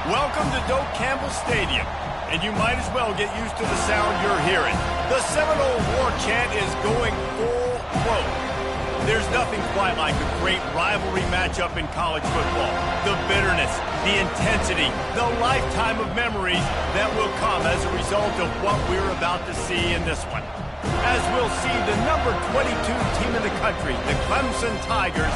Welcome to Doak Campbell Stadium, and you might as well get used to the sound you're hearing. The Seminole War chant is going full throat. There's nothing quite like a great rivalry matchup in college football. The bitterness, the intensity, the lifetime of memories that will come as a result of what we're about to see in this one. As we'll see the number 22 team in the country, the Clemson Tigers,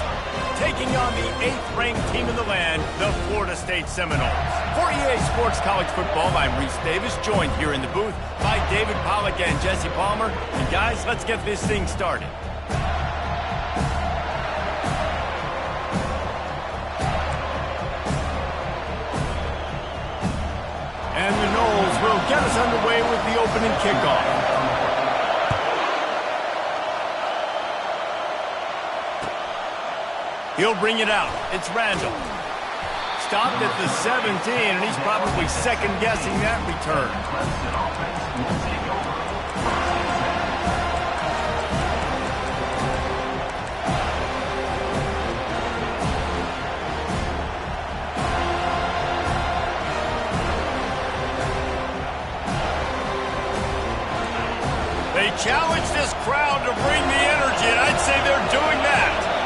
taking on the 8th-ranked team in the land, the Florida State Seminoles. For EA Sports College Football, I'm Reese Davis, joined here in the booth by David Pollack and Jesse Palmer. And guys, let's get this thing started. And the Noles will get us underway with the opening kickoff. He'll bring it out. It's Randall. Stopped at the 17, and he's probably second-guessing that return. They challenge this crowd to bring the energy, and I'd say they're doing that.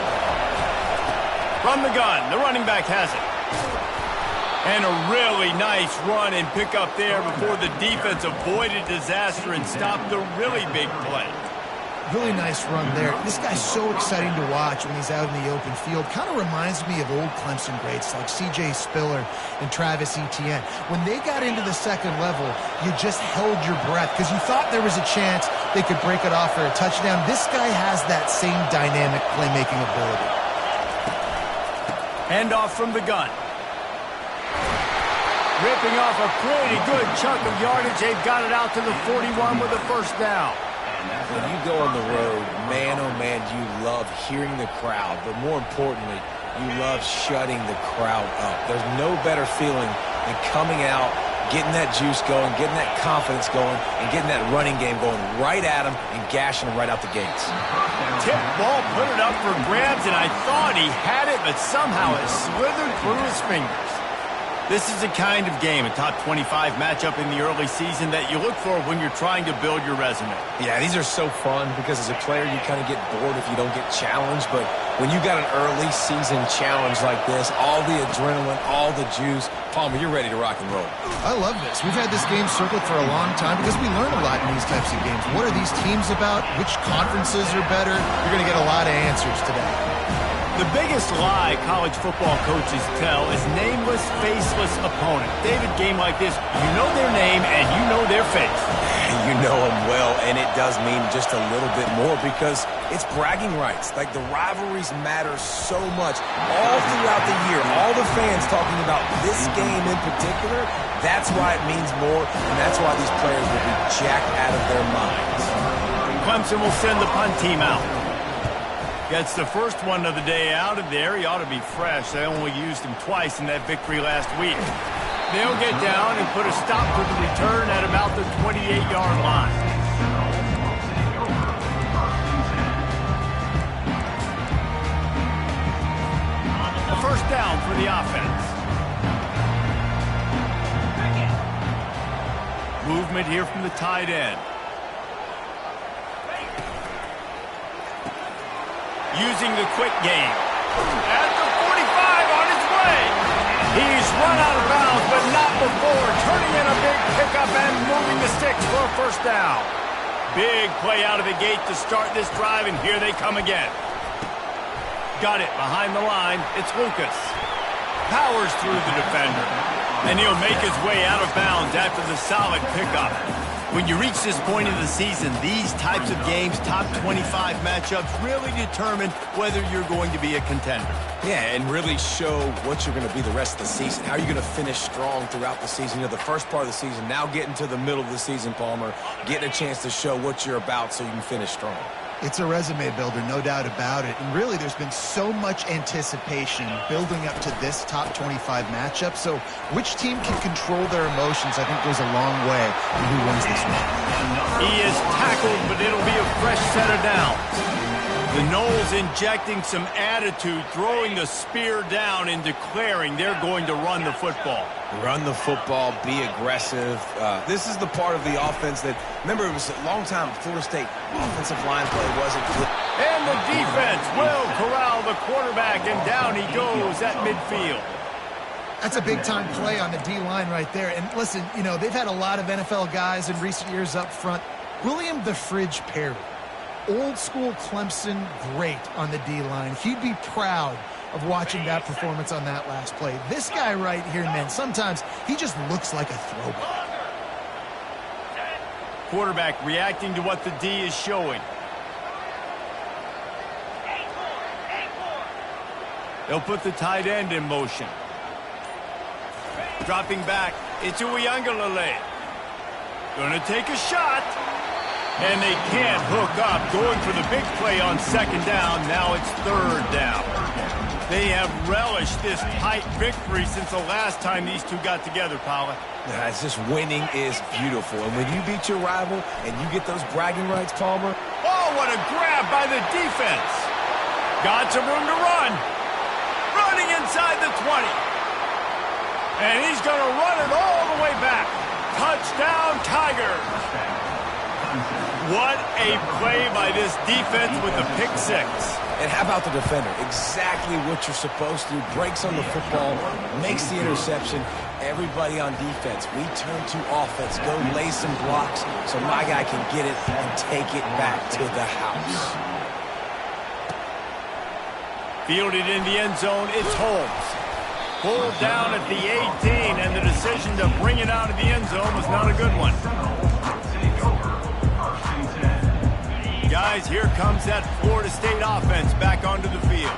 From the gun, the running back has it. And a really nice run and pick up there before the defense avoided disaster and stopped the really big play. Really nice run there. This guy's so exciting to watch when he's out in the open field. Kind of reminds me of old Clemson greats like C.J. Spiller and Travis Etienne. When they got into the second level, you just held your breath because you thought there was a chance they could break it off for a touchdown. This guy has that same dynamic playmaking ability. Handoff from the gun. Ripping off a pretty good chunk of yardage. They've got it out to the 41 with a first down. When you go on the road, man, oh man, you love hearing the crowd. But more importantly, you love shutting the crowd up. There's no better feeling than coming out, getting that juice going, getting that confidence going, and getting that running game going right at them and gashing them right out the gates. Tip ball, put it up for grabs, and I thought he had it, but somehow it slithered through his fingers. This is the kind of game, a top 25 matchup in the early season that you look for when you're trying to build your resume. Yeah, these are so fun because as a player, you kind of get bored if you don't get challenged. But when you got an early season challenge like this, all the adrenaline, all the juice, Palmer, you're ready to rock and roll. I love this. We've had this game circled for a long time because we learn a lot in these types of games. What are these teams about? Which conferences are better? You're going to get a lot of answers today. The biggest lie college football coaches tell is nameless, faceless opponent. David, game like this, you know their name and you know their face. You know them well, and it does mean just a little bit more because it's bragging rights. Like, the rivalries matter so much all throughout the year. All the fans talking about this game in particular, that's why it means more, and that's why these players will be jacked out of their minds. Clemson will send the punt team out. Gets the first one of the day out of there. He ought to be fresh. They only used him twice in that victory last week. They'll get down and put a stop to the return at about the 28-yard line. A first down for the offense. Movement here from the tight end. Using the quick game. At the 45 on his way. He's run out of bounds, but not before. Turning in a big pickup and moving the sticks for a first down. Big play out of the gate to start this drive, and here they come again. Got it behind the line. It's Lucas. Powers through the defender. And he'll make his way out of bounds after the solid pickup. When you reach this point of the season, these types of games, top 25 matchups, really determine whether you're going to be a contender. Yeah, and really show what you're going to be the rest of the season. How are you going to finish strong throughout the season? You know, the first part of the season, now getting to the middle of the season, Palmer, getting a chance to show what you're about so you can finish strong. It's a resume builder, no doubt about it. And really, there's been so much anticipation building up to this top 25 matchup. So which team can control their emotions, I think, goes a long way in who wins this one. He is tackled, but it'll be a fresh set of downs. The Noles injecting some attitude, throwing the spear down and declaring they're going to run the football. Run the football, be aggressive. This is the part of the offense that, remember, it was a long time Florida State offensive line play wasn't good. And the defense will corral the quarterback, and down he goes at midfield. That's a big-time play on the D-line right there. And listen, you know, they've had a lot of NFL guys in recent years up front. William the Fridge Perry, old-school Clemson great on the D-line. He'd be proud of watching that performance on that last play. This guy right here, man, sometimes he just looks like a throwback. Quarterback reacting to what the D is showing. They'll put the tight end in motion. Dropping back, it's Uiagalelei. Gonna take a shot. And they can't hook up. Going for the big play on second down. Now it's third down. They have relished this tight victory since the last time these two got together, Paula. Yeah, it's just winning is beautiful. And when you beat your rival and you get those bragging rights, Palmer. Oh, what a grab by the defense. Got some room to run. Running inside the 20. And he's going to run it all the way back. Touchdown, Tigers. What a play by this defense with the pick six. And how about the defender? Exactly what you're supposed to. Breaks on the football, makes the interception. Everybody on defense, we turn to offense. Go lay some blocks so my guy can get it and take it back to the house. Fielded in the end zone, it's Holmes. Pulled down at the 18, and the decision to bring it out of the end zone was not a good one. Guys, here comes that Florida State offense back onto the field.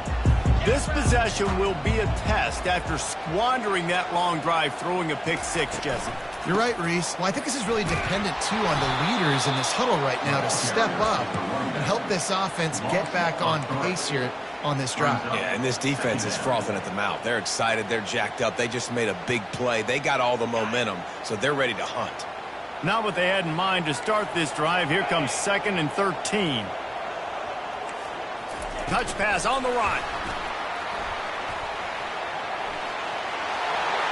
This possession will be a test after squandering that long drive, throwing a pick six, Jesse. You're right, Reese. Well, I think this is really dependent, too, on the leaders in this huddle right now to step up and help this offense get back on pace here on this drive. Yeah, and this defense is frothing at the mouth. They're excited. They're jacked up. They just made a big play. They got all the momentum, so they're ready to hunt. Not what they had in mind to start this drive. Here comes 2nd and 13. Touch pass on the run.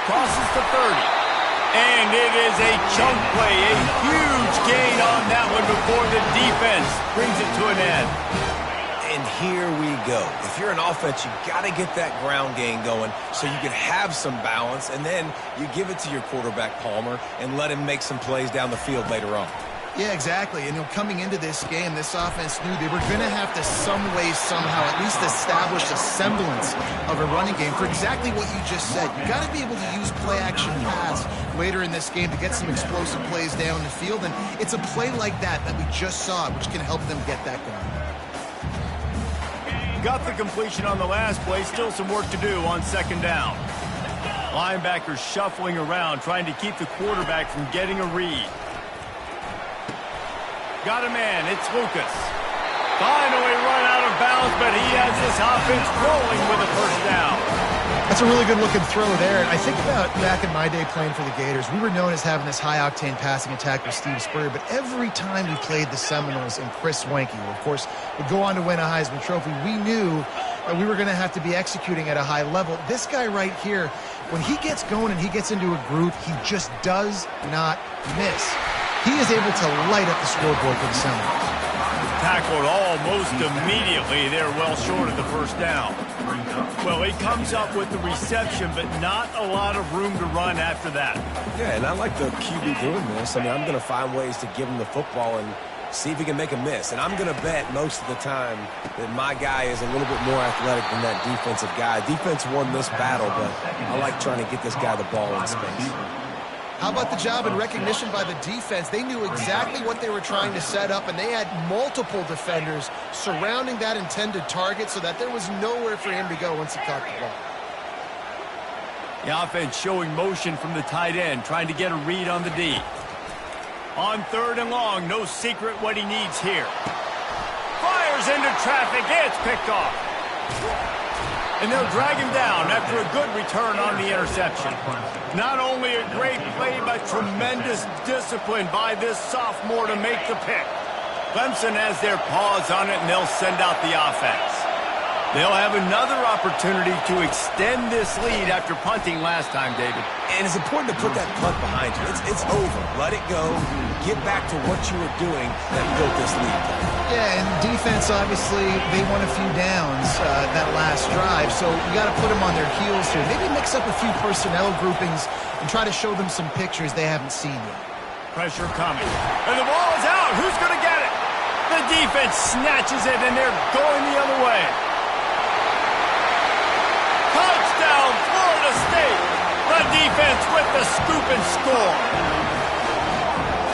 Crosses the 30. And it is a chunk play. A huge gain on that one before the defense brings it to an end. And here we go. If you're an offense, you got to get that ground game going so you can have some balance, and then you give it to your quarterback, Palmer, and let him make some plays down the field later on. Yeah, exactly. And coming into this game, this offense knew they were going to have to some way, somehow, at least establish a semblance of a running game for exactly what you just said. You got to be able to use play-action pass later in this game to get some explosive plays down the field, and it's a play like that we just saw, which can help them get that going. Got the completion on the last play. Still some work to do on second down. Linebackers shuffling around, trying to keep the quarterback from getting a read. Got a man. It's Lucas. Finally run out of bounds, but he has this offense rolling with a first down. That's a really good-looking throw there. And I think about back in my day playing for the Gators, we were known as having this high-octane passing attack with Steve Spurrier, but every time we played the Seminoles and Chris Swanke, who, of course, would go on to win a Heisman Trophy, we knew that we were going to have to be executing at a high level. This guy right here, when he gets going and he gets into a groove, he just does not miss. He is able to light up the scoreboard for the Seminoles. Tackled almost immediately. They're well short of the first down. Well, he comes up with the reception, but not a lot of room to run after that. Yeah, and I like the QB doing this. I mean, I'm going to find ways to give him the football and see if he can make a miss. And I'm going to bet most of the time that my guy is a little bit more athletic than that defensive guy. Defense won this battle, but I like trying to get this guy the ball in space. How about the job and recognition by the defense? They knew exactly what they were trying to set up, and they had multiple defenders surrounding that intended target so that there was nowhere for him to go once he caught the ball. The offense showing motion from the tight end, trying to get a read on the D. On 3rd and long, no secret what he needs here. Fires into traffic, it's picked off. And they'll drag him down after a good return on the interception. Not only a great play, but tremendous discipline by this sophomore to make the pick. Clemson has their paws on it, and they'll send out the offense. They'll have another opportunity to extend this lead after punting last time, David. And it's important to put that punt behind you. It's over. Let it go. Get back to what you were doing that built this lead. Yeah, and defense, obviously, they won a few downs that last drive, so you got to put them on their heels here. Maybe mix up a few personnel groupings and try to show them some pictures they haven't seen yet. Pressure coming. And the ball is out. Who's going to get it? The defense snatches it, and they're going the other way. Touchdown, Florida State. The defense with the scoop and score.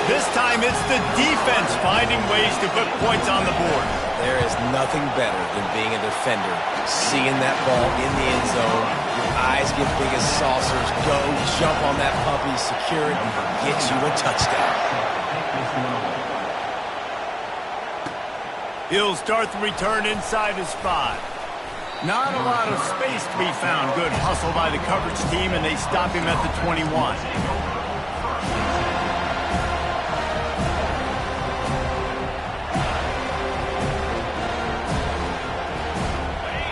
This time it's the defense finding ways to put points on the board. There is nothing better than being a defender, seeing that ball in the end zone. Your eyes get big as saucers. Go, jump on that puppy, secure it, and get you a touchdown. He'll start the return inside his 5. Not a lot of space to be found. Good hustle by the coverage team, and they stop him at the 21.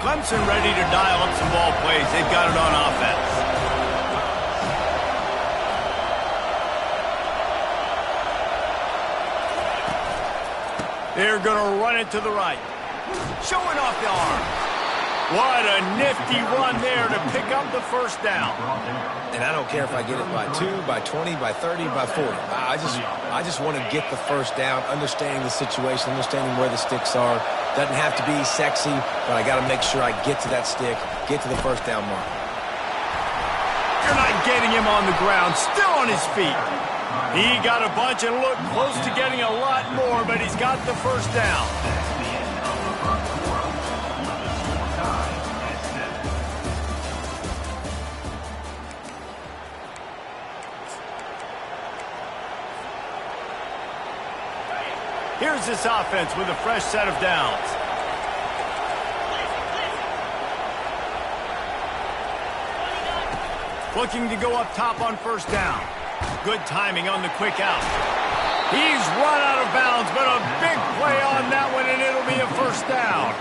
Clemson ready to dial up some ball plays. They've got it on offense. They're going to run it to the right. Showing off the arm. What a nifty run there to pick up the first down. And I don't care if I get it by 2, by 20, by 30, by 40. I just want to get the first down, understanding the situation, understanding where the sticks are. Doesn't have to be sexy, but I got to make sure I get to that stick, get to the first down mark. You're not getting him on the ground, still on his feet. He got a bunch and looked close to getting a lot more, but he's got the first down. Here's this offense with a fresh set of downs. Looking to go up top on first down. Good timing on the quick out. He's run out of bounds, but a big play on that one, and it'll be a first down.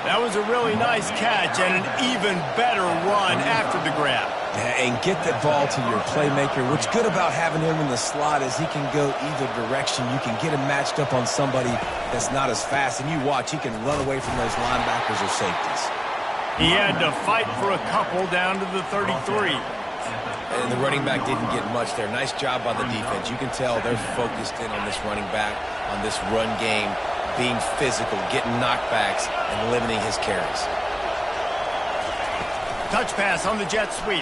That was a really nice catch and an even better run after the grab. And get the ball to your playmaker. What's good about having him in the slot is he can go either direction. You can get him matched up on somebody that's not as fast, and you watch, he can run away from those linebackers or safeties. He had to fight for a couple down to the 33. And the running back didn't get much there. Nice job by the defense. You can tell they're focused in on this running back, on this run game, being physical, getting knockbacks, and limiting his carries. Touch pass on the jet sweep.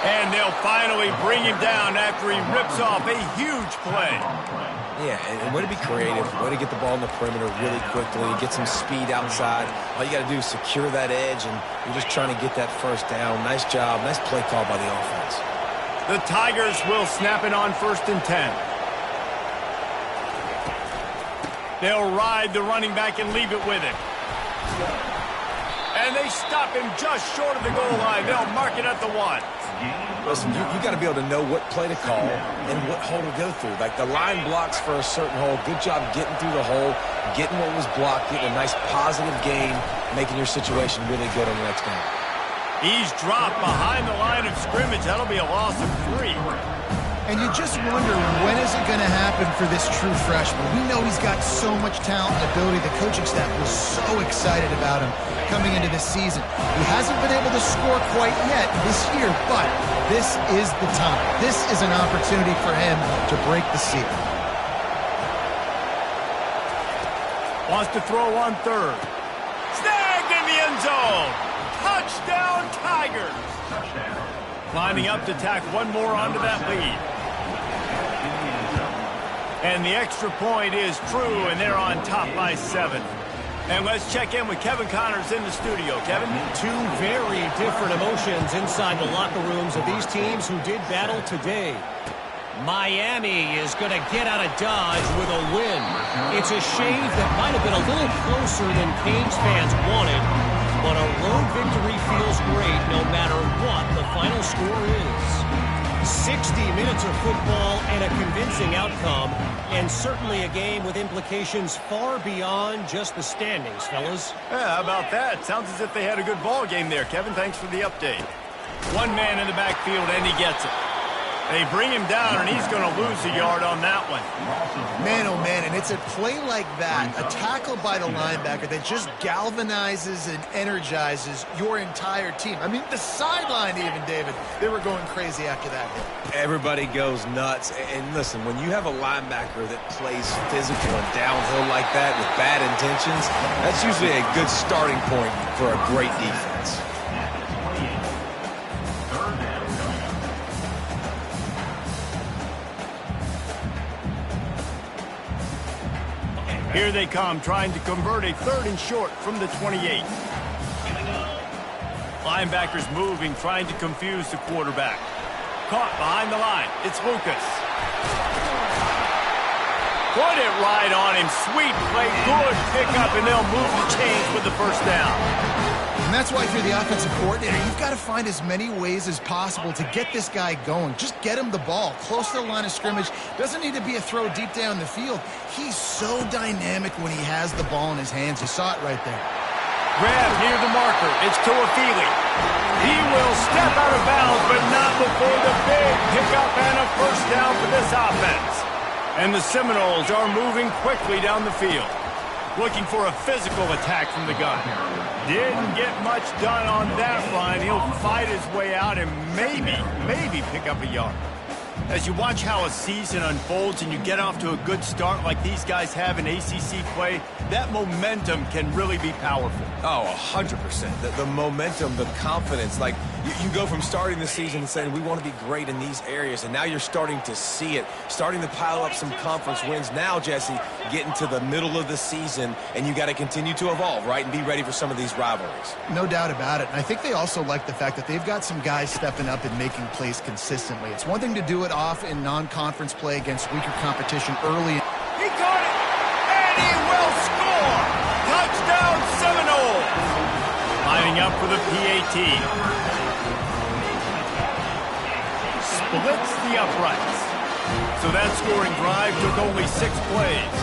And they'll finally bring him down after he rips off a huge play. Yeah, and way to be creative, way to get the ball in the perimeter really quickly, get some speed outside. All you got to do is secure that edge, and you're just trying to get that first down. Nice job, nice play call by the offense. The Tigers will snap it on 1st and 10. They'll ride the running back and leave it with him. And they stop him just short of the goal line. They'll mark it at the 1. Listen, you got to be able to know what play to call and what hole to go through. Like the line blocks for a certain hole. Good job getting through the hole, getting what was blocked, getting a nice positive gain, making your situation really good on the next down. He's dropped behind the line of scrimmage. That'll be a loss of 3. And you just wonder, when is it going to happen for this true freshman? We know he's got so much talent and ability. The coaching staff was so excited about him coming into this season. He hasn't been able to score quite yet this year, but this is the time. This is an opportunity for him to break the seal. Wants to throw on 3rd. Snagged in the end zone. Touchdown, Tigers. Lining up to tack one more onto that lead. And the extra point is true, and they're on top by 7. And let's check in with Kevin Connors in the studio. Kevin? Two very different emotions inside the locker rooms of these teams who did battle today. Miami is going to get out of Dodge with a win. It's a shave that might have been a little closer than Canes fans wanted, but a road victory feels great no matter what the final score is. 60 minutes of football and a convincing outcome, and certainly a game with implications far beyond just the standings, fellas. Yeah, how about that? Sounds as if they had a good ball game there, Kevin. Thanks for the update. One man in the backfield, and he gets it. They bring him down, and he's going to lose a yard on that one. Man, oh man, and it's a play like that, a tackle by the linebacker that just galvanizes and energizes your entire team. I mean, the sideline even, David, they were going crazy after that hit. Everybody goes nuts. And listen, when you have a linebacker that plays physical and downhill like that with bad intentions, that's usually a good starting point for a great defense. Here they come, trying to convert a 3rd and short from the 28. Linebackers moving, trying to confuse the quarterback. Caught behind the line. It's Lucas. Put it right on him. Sweet play, good pickup, and they'll move the chains with the first down. And that's why if you're the offensive coordinator, you've got to find as many ways as possible to get this guy going. Just get him the ball close to the line of scrimmage. Doesn't need to be a throw deep down the field. He's so dynamic when he has the ball in his hands. You saw it right there. Grab near the marker. It's Toafili. He will step out of bounds, but not before the big pickup and a first down for this offense. And the Seminoles are moving quickly down the field, looking for a physical attack from the gun. Didn't get much done on that run. He'll fight his way out and maybe pick up a yard. As you watch how a season unfolds and you get off to a good start like these guys have in ACC play, that momentum can really be powerful. Oh, 100%. The momentum, the confidence. Like, you go from starting the season and saying, we want to be great in these areas, and now you're starting to see it, starting to pile up some conference wins. Now, Jesse, getting to the middle of the season, and you got to continue to evolve, right, and be ready for some of these rivalries. No doubt about it. And I think they also like the fact that they've got some guys stepping up and making plays consistently. It's one thing to do it off in non-conference play against weaker competition early. He caught it, and he will score! Touchdown Seminoles! Lining up for the PAT. Splits the uprights. So that scoring drive took only 6 plays.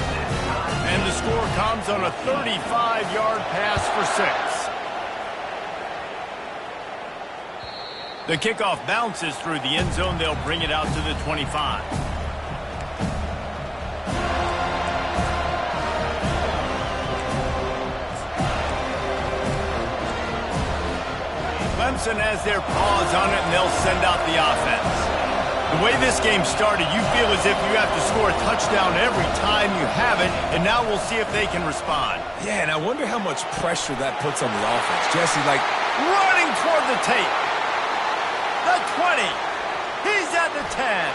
And the score comes on a 35-yard pass for 6. The kickoff bounces through the end zone. They'll bring it out to the 25. Clemson has their paws on it, and they'll send out the offense. The way this game started, you feel as if you have to score a touchdown every time you have it, and now we'll see if they can respond. Yeah, and I wonder how much pressure that puts on the offense. Jesse, like, running toward the tape. The 20. He's at the 10.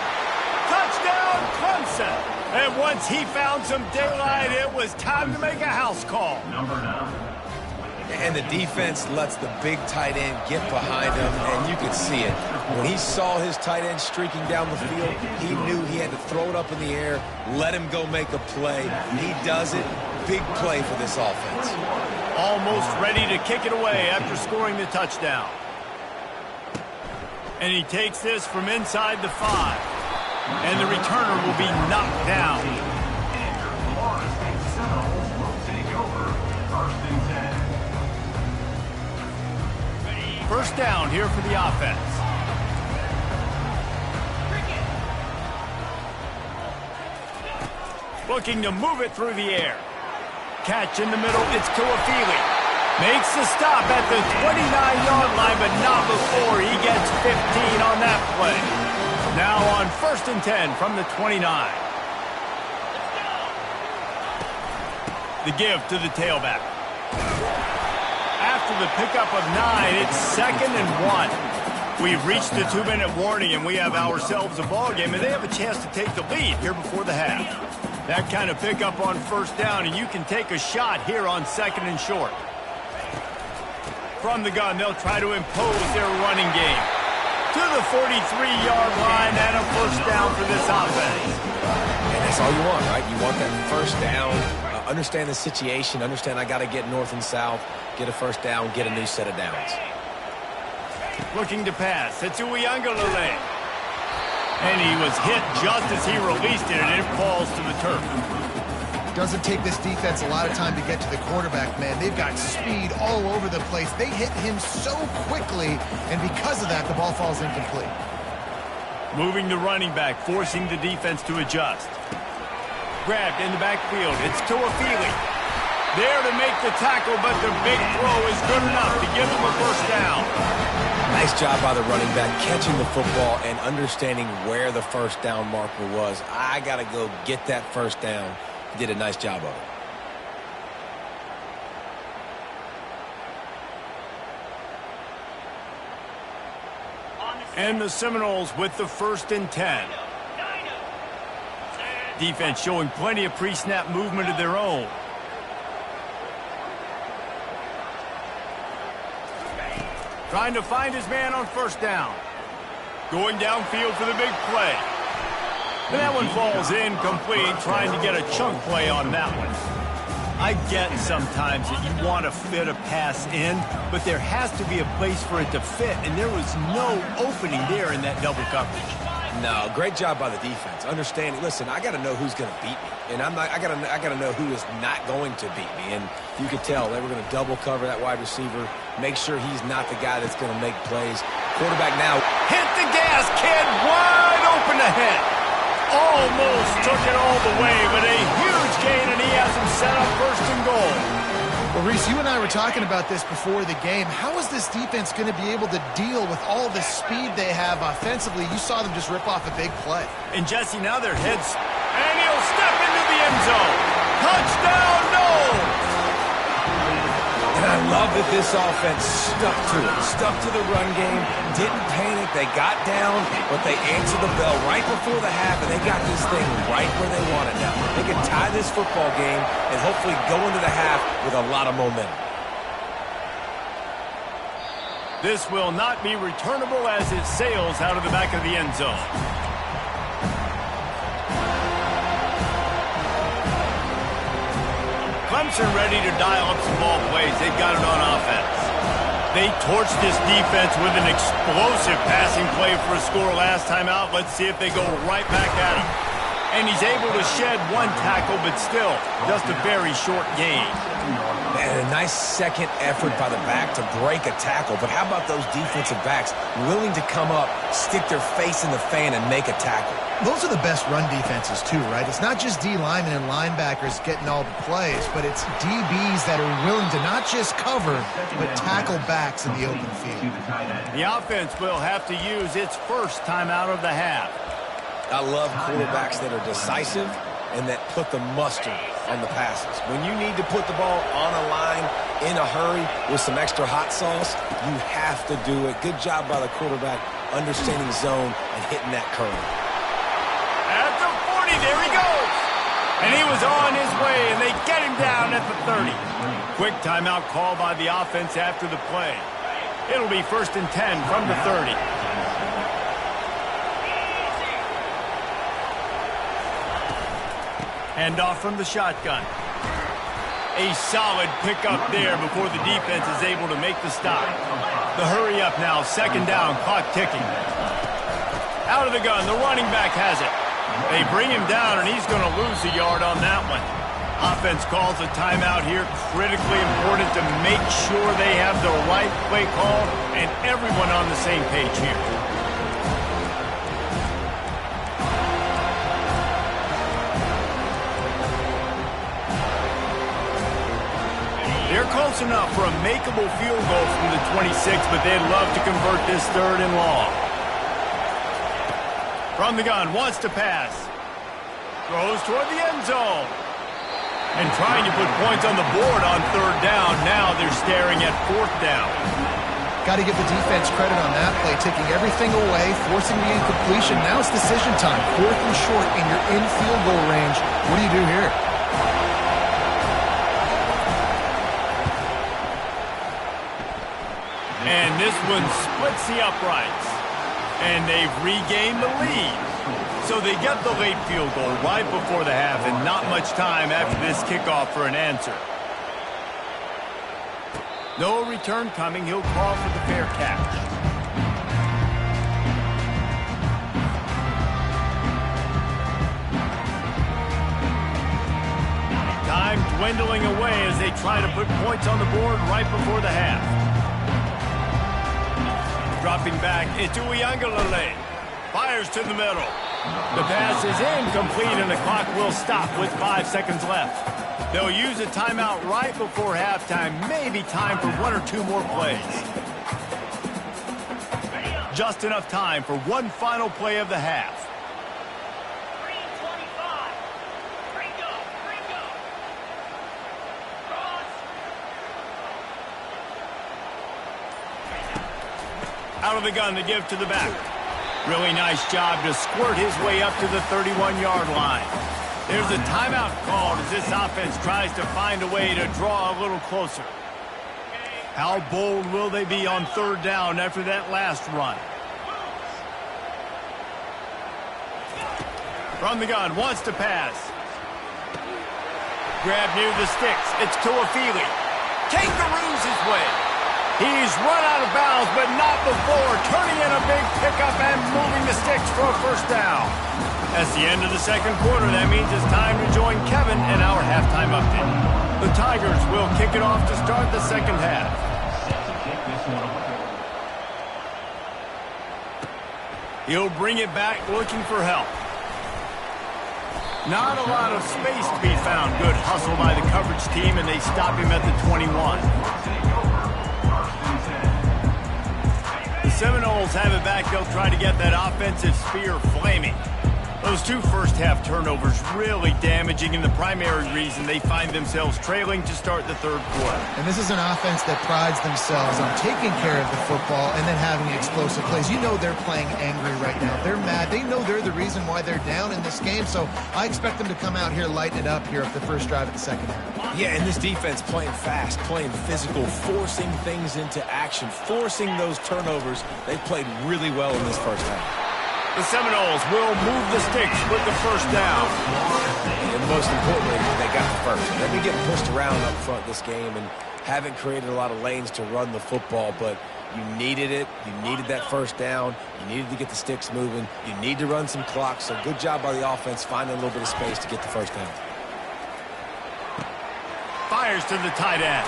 Touchdown, Clemson. And once he found some daylight, it was time to make a house call. And the defense lets the big tight end get behind him, and you could see it. When he saw his tight end streaking down the field, he knew he had to throw it up in the air, let him go make a play. He does it. Big play for this offense. Almost ready to kick it away after scoring the touchdown. And he takes this from inside the 5. And the returner will be knocked down. First down here for the offense. Looking to move it through the air. Catch in the middle, it's Toafili. Makes the stop at the 29-yard line, but not before he gets 15 on that play. Now on 1st and 10 from the 29. The give to the tailback. After the pickup of 9, it's 2nd and 1. We've reached the 2-minute warning, and we have ourselves a ball game, and they have a chance to take the lead here before the half. That kind of pickup on 1st down, and you can take a shot here on 2nd and short. From the gun, they'll try to impose their running game. To the 43-yard line, and a 1st down for this offense. And that's all you want, right? You want that 1st down. Understand the situation. Understand I got to get north and south, get a 1st down, get a new set of downs. Looking to pass. It's Uiagalelei. And he was hit just as he released it, and it falls to the turf. Doesn't take this defense a lot of time to get to the quarterback, man. They've got speed all over the place. They hit him so quickly, and because of that, the ball falls incomplete. Moving the running back, forcing the defense to adjust. Grabbed in the backfield. It's to Feely. There to make the tackle, but the big throw is good enough to give him a first down. Nice job by the running back catching the football and understanding where the first down marker was. I got to go get that first down. He did a nice job of it. And the Seminoles with the 1st and 10. Defense showing plenty of pre-snap movement of their own. Trying to find his man on first down. Going downfield for the big play. And that one falls incomplete, trying to get a chunk play on that one. I get sometimes that you want to fit a pass in, but there has to be a place for it to fit, and there was no opening there in that double coverage. No, great job by the defense. Understanding, listen, I got to know who's going to beat me, and I got to know who is not going to beat me. And you could tell they were going to double cover that wide receiver, make sure he's not the guy that's going to make plays. Quarterback now. Hit the gas, kid, wide open ahead. Almost took it all the way, but a huge gain, and he has him set up 1st and goal. Well, Reese, you and I were talking about this before the game. How is this defense going to be able to deal with all the speed they have offensively? You saw them just rip off a big play. And Jesse, now their heads, and he'll step into the end zone. Touchdown, no! And I love that this offense stuck to it, stuck to the run game, didn't panic, they got down, but they answered the bell right before the half, and they got this thing right where they want it now. They can tie this football game and hopefully go into the half with a lot of momentum. This will not be returnable as it sails out of the back of the end zone. Clemson ready to dial up some ball plays. They've got it on offense. They torched this defense with an explosive passing play for a score last time out. Let's see if they go right back at him. And he's able to shed one tackle, but still, just a very short gain. Man, a nice second effort by the back to break a tackle. But how about those defensive backs willing to come up, stick their face in the fan, and make a tackle? Those are the best run defenses, too, right? It's not just D linemen and linebackers getting all the plays, but it's DBs that are willing to not just cover, but tackle backs in the open field. The offense will have to use its first timeout of the half. I love quarterbacks that are decisive and that put the mustard on the passes. When you need to put the ball on a line in a hurry with some extra hot sauce, you have to do it. Good job by the quarterback understanding zone and hitting that curve. At the 40, there he goes. And he was on his way, and they get him down at the 30. Quick timeout call by the offense after the play. It'll be 1st and 10 from the 30. Hand off from the shotgun. A solid pickup there before the defense is able to make the stop. The hurry up now, 2nd down, clock ticking. Out of the gun, the running back has it. They bring him down, and he's going to lose a yard on that one. Offense calls a timeout here, critically important to make sure they have the right play call and everyone on the same page here. They're close enough for a makeable field goal from the 26, but they'd love to convert this 3rd and long. From the gun, wants to pass. Throws toward the end zone. And trying to put points on the board on 3rd down. Now they're staring at 4th down. Got to give the defense credit on that play, taking everything away, forcing the incompletion. Now it's decision time. 4th and short, and you're in field goal range. What do you do here? And this one splits the uprights. And they've regained the lead. So they get the late field goal right before the half, and not much time after this kickoff for an answer. No return coming. He'll call for the fair catch. dwindling away as they try to put points on the board right before the half. Dropping back into Uyangalele. Fires to the middle. The pass is incomplete, and the clock will stop with 5 seconds left. They'll use a timeout right before halftime. Maybe time for 1 or 2 more plays. Just enough time for one final play of the half. Out of the gun to give to the back. Really nice job to squirt his way up to the 31-yard line. There's a timeout called as this offense tries to find a way to draw a little closer. How bold will they be on 3rd down after that last run? From the gun, wants to pass. Grab near the sticks. It's Tuafili. Kangaroos his way. He's run out of bounds, but not before turning in a big pickup and moving the sticks for a 1st down. That's the end of the 2nd quarter. That means it's time to join Kevin in our halftime update. The Tigers will kick it off to start the 2nd half. He'll bring it back looking for help. Not a lot of space to be found. Good hustle by the coverage team, and they stop him at the 21. The Seminoles have it back. They'll try to get that offensive spear flaming. Those 2 first-half turnovers really damaging, and the primary reason they find themselves trailing to start the 3rd quarter. And this is an offense that prides themselves on taking care of the football and then having explosive plays. You know they're playing angry right now. They're mad. They know they're the reason why they're down in this game, so I expect them to come out here, lighten it up here at the first drive of the 2nd half. Yeah, and this defense playing fast, playing physical, forcing things into action, forcing those turnovers. They played really well in this 1st half. The Seminoles will move the sticks with the 1st down. And most importantly, they got the 1st. They've been getting pushed around up front this game and haven't created a lot of lanes to run the football, but you needed it. You needed that 1st down. You needed to get the sticks moving. You need to run some clock, so good job by the offense finding a little bit of space to get the 1st down. Fires to the tight end.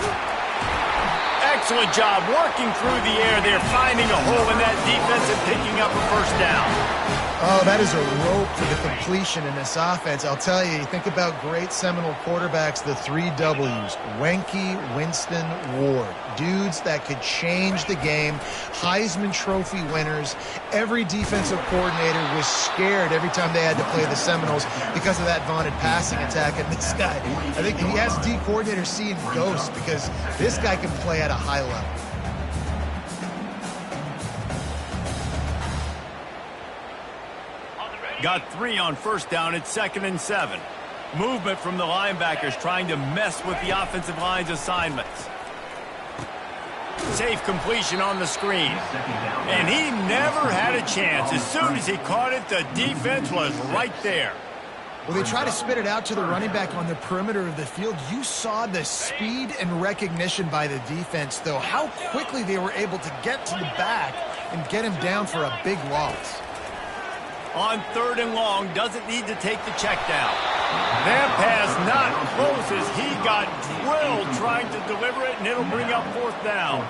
Excellent job working through the air there, finding a hole in that defense and picking up a 1st down. Oh, that is a rope for the completion in this offense. I'll tell you, think about great Seminole quarterbacks, the 3 W's. Wenke, Winston, Ward. Dudes that could change the game. Heisman Trophy winners. Every defensive coordinator was scared every time they had to play the Seminoles because of that vaunted passing attack. And this guy, I think he has D coordinator seeing ghosts because this guy can play at a high level. Got 3 on 1st down. It's 2nd and 7. Movement from the linebackers trying to mess with the offensive line's assignments. Safe completion on the screen. And he never had a chance. As soon as he caught it, the defense was right there. Well, they try to spit it out to the running back on the perimeter of the field. You saw the speed and recognition by the defense, though, how quickly they were able to get to the back and get him down for a big loss. On 3rd and long, doesn't need to take the check down. That pass not close as he got drilled trying to deliver it, and it'll bring up 4th down.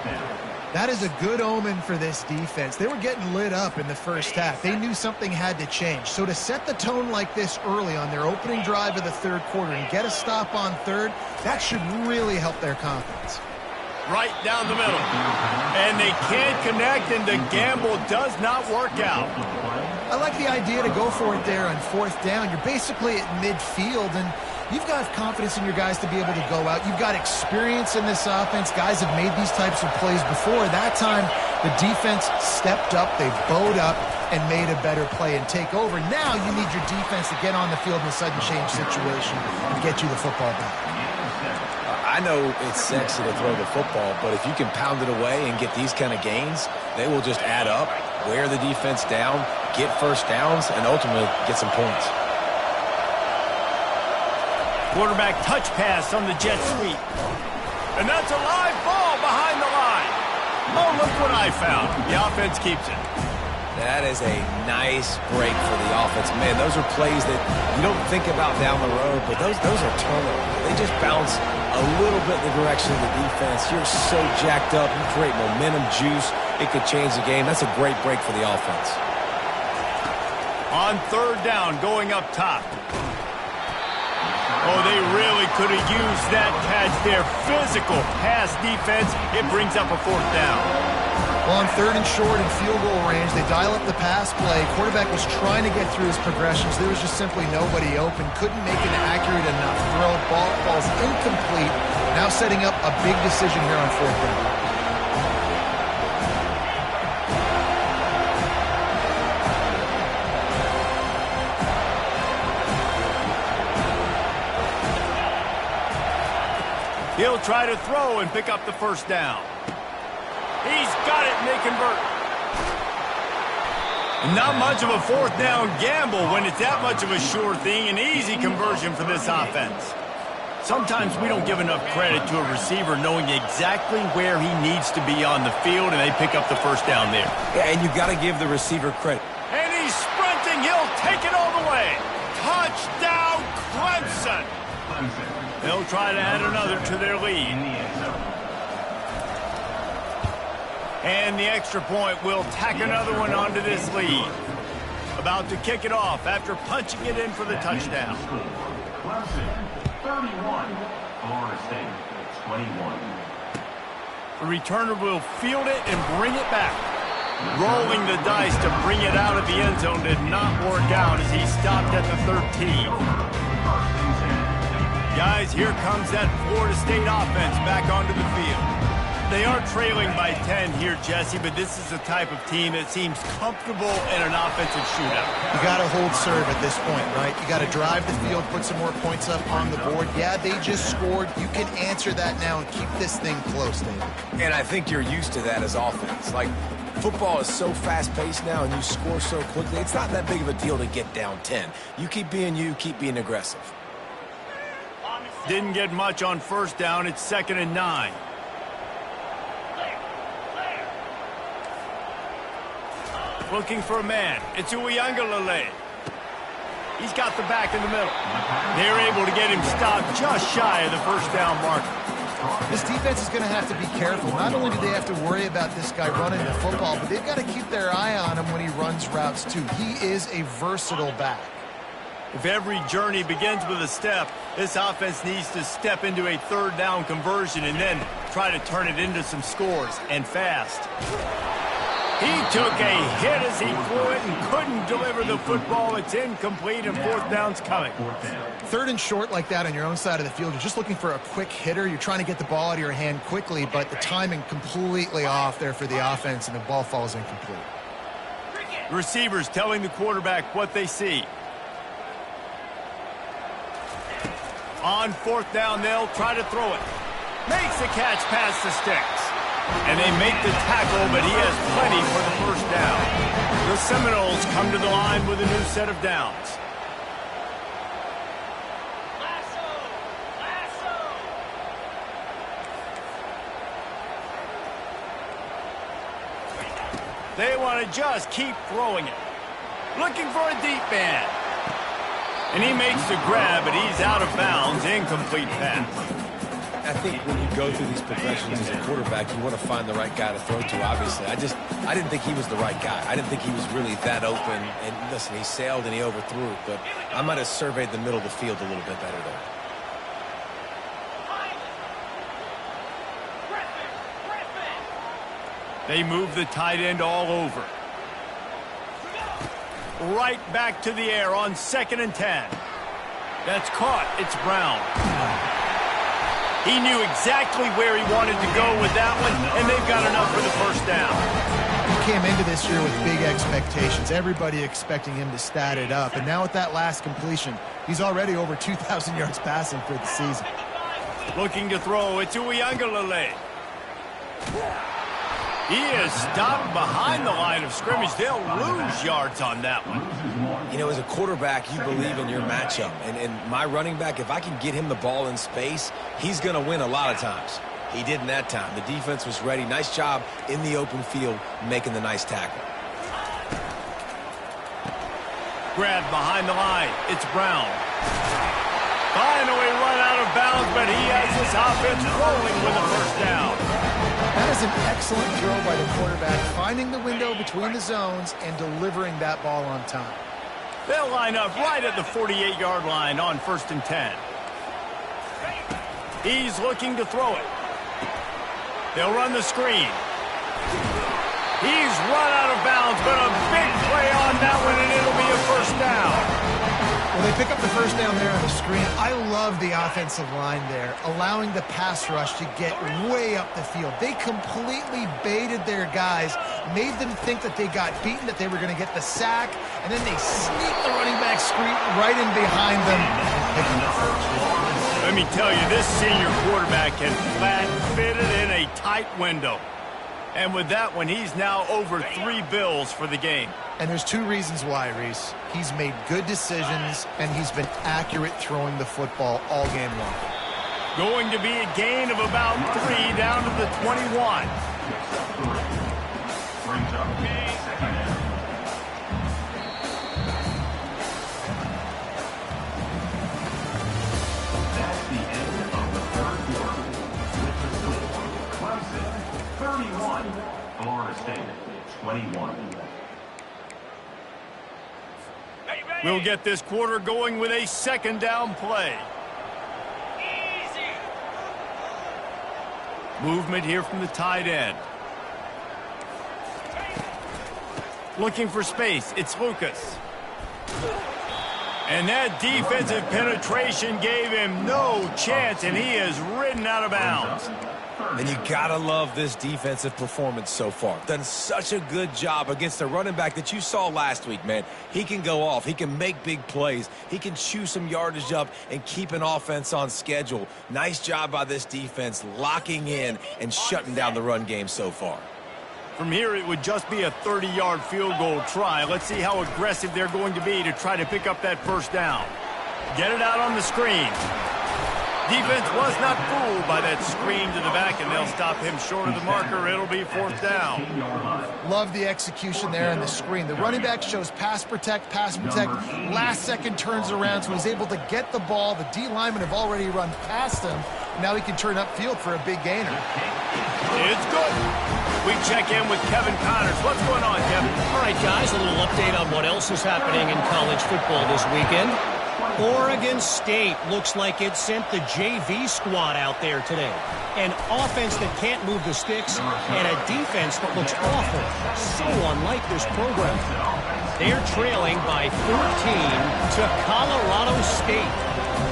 That is a good omen for this defense. They were getting lit up in the 1st half. They knew something had to change. So to set the tone like this early on their opening drive of the 3rd quarter and get a stop on 3rd, that should really help their confidence. Right down the middle. And they can't connect, and the gamble does not work out. I like the idea to go for it there on 4th down. You're basically at midfield, and you've got confidence in your guys to be able to go out. You've got experience in this offense. Guys have made these types of plays before. That time, the defense stepped up. They bowed up and made a better play and take over. Now you need your defense to get on the field in a sudden change situation and get you the football back. I know it's sexy to throw the football, but if you can pound it away and get these kind of gains, they will just add up, wear the defense down, get 1st downs, and ultimately get some points. Quarterback touch pass on the jet sweep. And that's a live ball behind the line. Oh, look what I found. The offense keeps it. That is a nice break for the offense. Man, those are plays that you don't think about down the road, but those are turnovers. They just bounce a little bit in the direction of the defense. You're so jacked up. You create momentum, juice. It could change the game. That's a great break for the offense. On third down, going up top. Oh, they really could have used that catch there. Physical pass defense. It brings up a fourth down. Well, on third and short and field goal range, they dial up the pass play. Quarterback was trying to get through his progressions. There was just simply nobody open. Couldn't make an accurate enough throw. Ball falls incomplete. Now setting up a big decision here on fourth down. He'll try to throw and pick up the first down. He's got it, and they convert. Not much of a fourth down gamble when it's that much of a sure thing. An easy conversion for this offense. Sometimes we don't give enough credit to a receiver knowing exactly where he needs to be on the field, and they pick up the first down there. Yeah, and you've got to give the receiver credit. And he's sprinting. He'll take it all the way. Touchdown, Clemson. They'll try to add another to their lead. And the extra point will tack another one onto this lead. About to kick it off after punching it in for the touchdown. Clemson, 31. Florida State, 21. The returner will field it and bring it back. Rolling the dice to bring it out of the end zone did not work out as he stopped at the 13. Guys, here comes that Florida State offense back onto the field. They are trailing by 10 here, Jesse, but this is the type of team that seems comfortable in an offensive shootout. You got to hold serve at this point, right? You got to drive the field, put some more points up on the board. Yeah, they just scored. You can answer that now and keep this thing close, David. And I think you're used to that as offense. Like, football is so fast-paced now and you score so quickly, it's not that big of a deal to get down 10. You, keep being aggressive. Didn't get much on first down. It's 2nd and 9. Looking for a man. It's Uiagalelei. He's got the back in the middle. They're able to get him stopped just shy of the first down marker. This defense is going to have to be careful. Not only do they have to worry about this guy running the football, but they've got to keep their eye on him when he runs routes too. He is a versatile back. If every journey begins with a step, this offense needs to step into a third down conversion and then try to turn it into some scores, and fast. He took a hit as he threw it and couldn't deliver the football. It's incomplete, and fourth down's coming. Third and short like that on your own side of the field, you're just looking for a quick hitter. You're trying to get the ball out of your hand quickly, but the timing completely off there for the offense, and the ball falls incomplete. The receivers telling the quarterback what they see. On fourth down, they'll try to throw it. Makes the catch past the sticks. And they make the tackle, but he has plenty for the first down. The Seminoles come to the line with a new set of downs. They want to just keep throwing it. Looking for a deep man. And he makes the grab, but he's out of bounds. Incomplete pass. I think when you go through these progressions as a quarterback, you want to find the right guy to throw to, obviously. I didn't think he was the right guy. I didn't think he was really that open. And listen, he sailed and he overthrew it, but I might have surveyed the middle of the field a little bit better there. They move the tight end all over. Right back to the air on 2nd and 10. That's caught. It's Brown. He knew exactly where he wanted to go with that one, and they've got enough for the first down. He came into this year with big expectations. Everybody expecting him to stat it up. And now with that last completion, he's already over 2,000 yards passing for the season. Looking to throw. It's Uiagalelei. He is stopped behind the line of scrimmage. They'll lose yards on that one. You know, as a quarterback, you believe in your matchup. And my running back, if I can get him the ball in space, he's going to win a lot of times. He didn't that time. The defense was ready. Nice job in the open field making the nice tackle. Grabbed behind the line. It's Brown. Finally run out of bounds, but he has this offense rolling with a first down. That is an excellent throw by the quarterback, finding the window between the zones and delivering that ball on time. They'll line up right at the 48-yard line on 1st and 10. He's looking to throw it. They'll run the screen. He's run out of bounds, but a big play on that one, and it'll be a first down. Well, they pick up the first down there on the screen. I love the offensive line there, allowing the pass rush to get way up the field. They completely baited their guys, made them think that they got beaten, that they were going to get the sack, and then they sneak the running back screen right in behind them. Let me tell you, this senior quarterback can flat fit it in a tight window. And with that one, he's now over 3 bills for the game. And there's 2 reasons why, Reese. He's made good decisions, and he's been accurate throwing the football all game long. Going to be a gain of about 3 down to the 21. Brings up second down. That's the end of the third quarter. With the score, Clemson 31, Florida State 21. We'll get this quarter going with a second down play. Movement here from the tight end. Looking for space. It's Lucas. And that defensive penetration gave him no chance, and he is ridden out of bounds. And you gotta love this defensive performance so far. Done such a good job against the running back that you saw last week, man. He can go off. He can make big plays. He can chew some yardage up and keep an offense on schedule. Nice job by this defense locking in and shutting down the run game so far. From here, it would just be a 30-yard field goal try. Let's see how aggressive they're going to be to try to pick up that first down. Get it out on the screen. Defense was not fooled by that screen to the back, and they'll stop him short of the marker. It'll be 4th down. Love the execution there on the screen. The running back shows pass protect, last second turns around, so he's able to get the ball. The D linemen have already run past him. Now he can turn upfield for a big gainer. It's good. We check in with Kevin Connors. What's going on, Kevin? All right, guys, a little update on what else is happening in college football this weekend. Oregon State looks like it sent the JV squad out there today. An offense that can't move the sticks and a defense that looks awful. So unlike this program. They're trailing by 14 to Colorado State.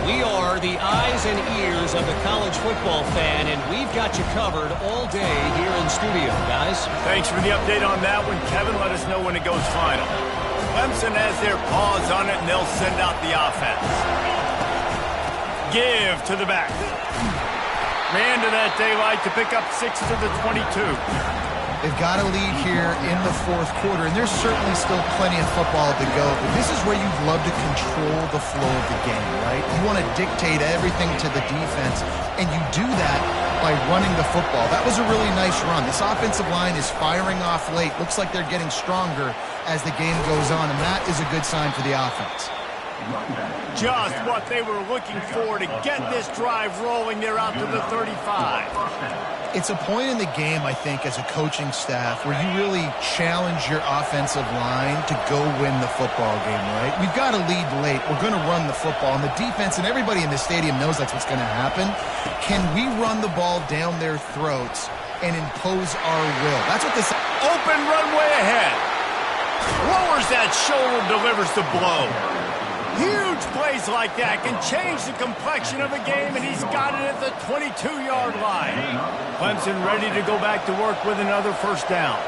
We are the eyes and ears of the college football fan, and we've got you covered all day here in studio, guys. Thanks for the update on that one, Kevin. Let us know when it goes final. Clemson has their paws on it, and they'll send out the offense. Give to the back. Ran to that daylight to pick up 6 to the 22. They've got a lead here in the 4th quarter, and there's certainly still plenty of football to go. But this is where you'd love to control the flow of the game, right? You want to dictate everything to the defense, and you do that by running the football. That was a really nice run. This offensive line is firing off late. Looks like they're getting stronger as the game goes on, and that is a good sign for the offense. Just what they were looking for to get this drive rolling. They're out to the 35. It's a point in the game, I think, as a coaching staff where you really challenge your offensive line to go win the football game, right? We've got to lead late. We're going to run the football, and the defense and everybody in the stadium knows that's what's going to happen. Can we run the ball down their throats and impose our will? That's what this... Open runway ahead. Lowers that shoulder, delivers the blow. Huge plays like that can change the complexion of a game, and he's got it at the 22-yard line. Clemson ready to go back to work with another first down.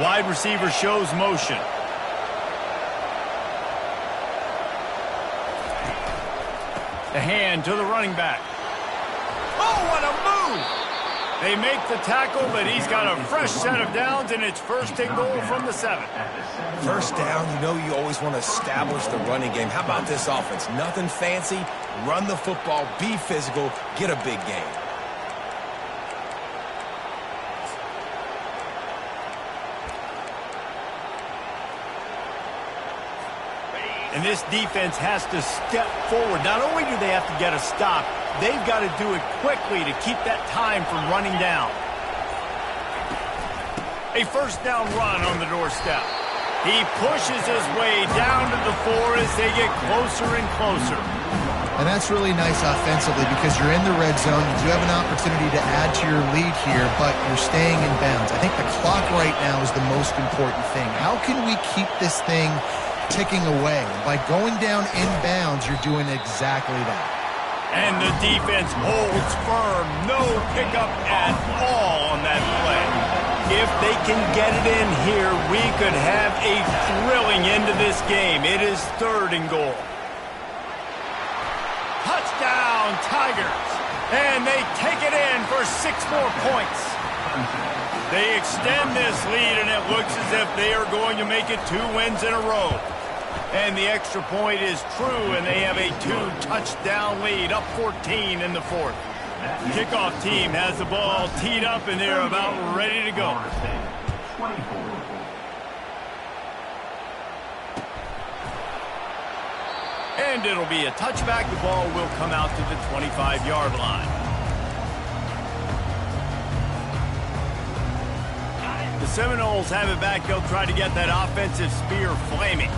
Wide receiver shows motion. The hand to the running back. Oh, what a move! They make the tackle, but he's got a fresh set of downs, and it's 1st and goal from the 7. First down, you know you always want to establish the running game. How about this offense? Nothing fancy. Run the football, be physical, get a big gain. And this defense has to step forward. Not only do they have to get a stop, they've got to do it quickly to keep that time from running down. A first down run on the doorstep. He pushes his way down to the 4 as they get closer and closer. And that's really nice offensively because you're in the red zone. You do have an opportunity to add to your lead here, but you're staying in bounds. I think the clock right now is the most important thing. How can we keep this thing ticking away? By going down in bounds, you're doing exactly that. And the defense holds firm. No pickup at all on that play. If they can get it in here, we could have a thrilling end to this game. It is 3rd and goal. Touchdown, Tigers. And they take it in for 6 more points. They extend this lead, and it looks as if they are going to make it 2 wins in a row. And the extra point is true, and they have a 2-touchdown lead, up 14 in the 4th. Kickoff team has the ball teed up, and they're about ready to go. And it'll be a touchback. The ball will come out to the 25-yard line. The Seminoles have it back. They'll try to get that offensive spear flaming.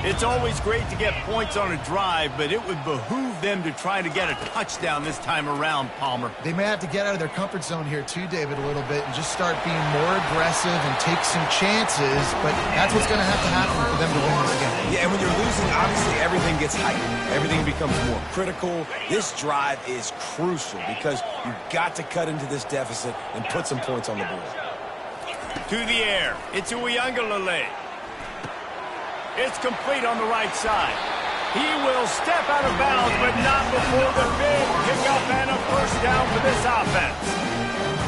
It's always great to get points on a drive, but it would behoove them to try to get a touchdown this time around, Palmer. They may have to get out of their comfort zone here too, David, a little bit and just start being more aggressive and take some chances, but that's what's going to have to happen for them to win this game. Yeah, and when you're losing, obviously everything gets heightened. Everything becomes more critical. This drive is crucial because you've got to cut into this deficit and put some points on the board. To the air. It's Uiagalelei. It's complete on the right side. He will step out of bounds, but not before the big pickup and a first down for this offense.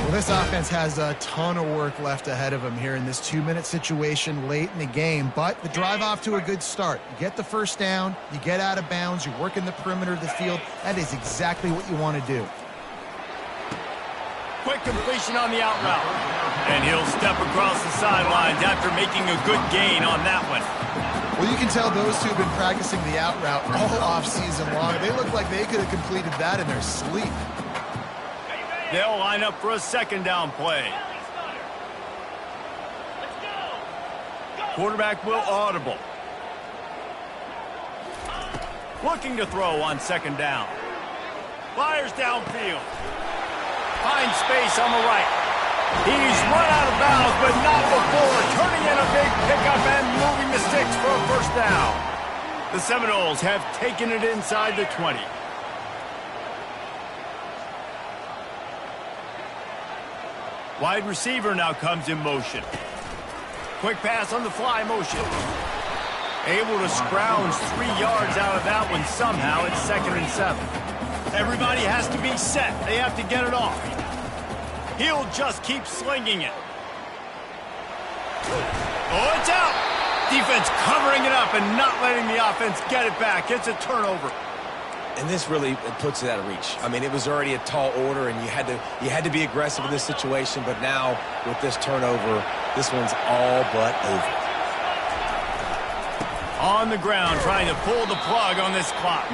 Well, this offense has a ton of work left ahead of them here in this 2-minute situation late in the game, but the drive off to a good start. You get the first down, you get out of bounds, you work in the perimeter of the field. That is exactly what you want to do. Quick completion on the out route. And he'll step across the sidelines after making a good gain on that one. Well, you can tell those two have been practicing the out route all off-season long. They look like they could have completed that in their sleep. They'll line up for a second down play. Quarterback will audible. Looking to throw on second down. Fires downfield. Finds space on the right. He's run out of bounds, but not before turning in a big pickup and moving the sticks for a first down. The Seminoles have taken it inside the 20. Wide receiver now comes in motion. Quick pass on the fly motion. Able to scrounge 3 yards out of that one somehow. It's 2nd and 7. Everybody has to be set. They have to get it off. He'll just keep slinging it. Oh, it's out. Defense covering it up and not letting the offense get it back. It's a turnover. And this really puts it out of reach. I mean, it was already a tall order, and you had to be aggressive in this situation. But now, with this turnover, this one's all but over. On the ground, trying to pull the plug on this clock.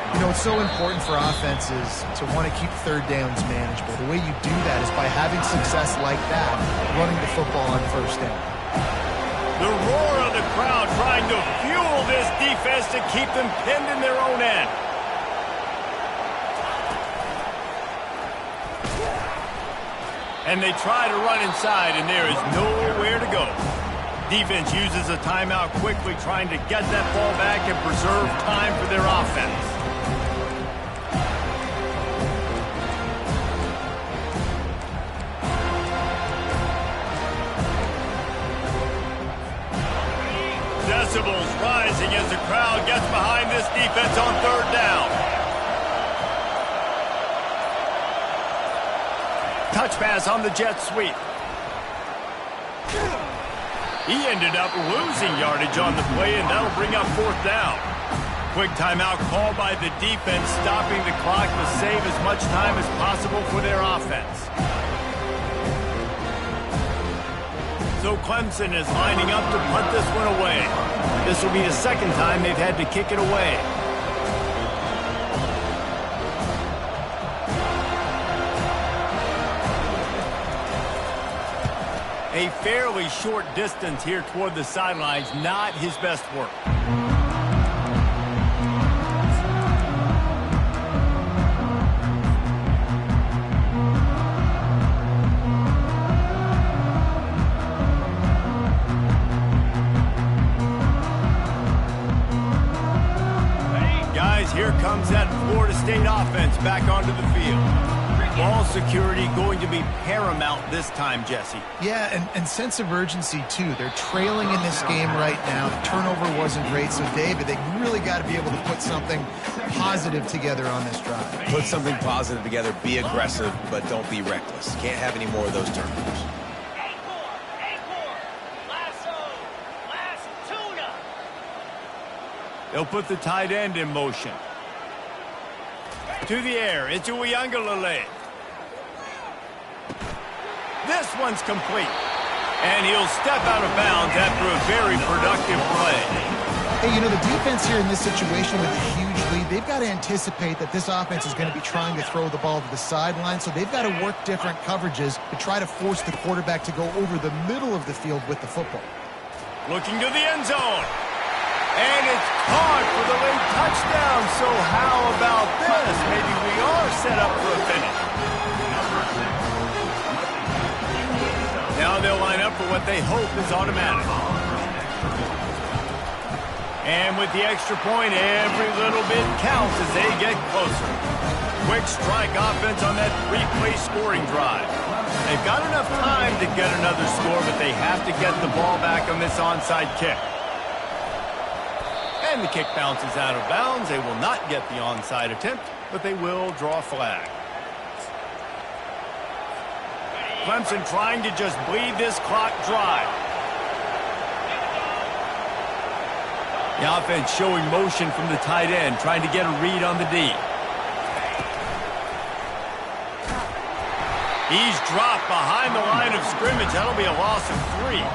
You know, it's so important for offenses to want to keep third downs manageable. The way you do that is by having success like that, running the football on first down. The roar of the crowd trying to fuel this defense to keep them pinned in their own end. And they try to run inside, and there is nowhere to go. Defense uses a timeout quickly, trying to get that ball back and preserve time for their offense. Decibels rising as the crowd gets behind this defense on third down. Touch pass on the jet sweep. He ended up losing yardage on the play, and that'll bring up fourth down. Quick timeout called by the defense, stopping the clock to save as much time as possible for their offense. So Clemson is lining up to punt this one away. This will be the second time they've had to kick it away. A fairly short distance here toward the sidelines, not his best work. Here comes that Florida State offense back onto the field. Ball security going to be paramount this time, Jesse. Yeah, and sense of urgency, too. They're trailing in this game right now. The turnover wasn't great, so, David, they really got to be able to put something positive together on this drive. Put something positive together, be aggressive, but don't be reckless. Can't have any more of those turnovers. They'll put the tight end in motion. To the air, into Uiagalelei. This one's complete. And he'll step out of bounds after a very productive play. Hey, you know, the defense here in this situation with a huge lead, they've got to anticipate that this offense is going to be trying to throw the ball to the sideline, so they've got to work different coverages to try to force the quarterback to go over the middle of the field with the football. Looking to the end zone. And it's caught for the late touchdown. So how about this? Maybe we are set up for a finish. Now they'll line up for what they hope is automatic. And with the extra point, every little bit counts as they get closer. Quick strike offense on that three-play scoring drive. They've got enough time to get another score, but they have to get the ball back on this onside kick. And the kick bounces out of bounds. They will not get the onside attempt, but they will draw a flag. Clemson trying to just bleed this clock dry. The offense showing motion from the tight end, trying to get a read on the D. He's dropped behind the line of scrimmage. That'll be a loss of 3.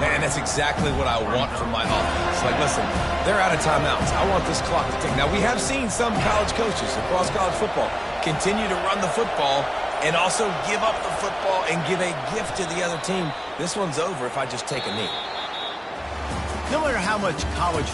Man, that's exactly what I want from my offense. Like, listen, they're out of timeouts. I want this clock to tick. Now, we have seen some college coaches across college football continue to run the football and also give up the football and give a gift to the other team. This one's over if I just take a knee. No matter how much college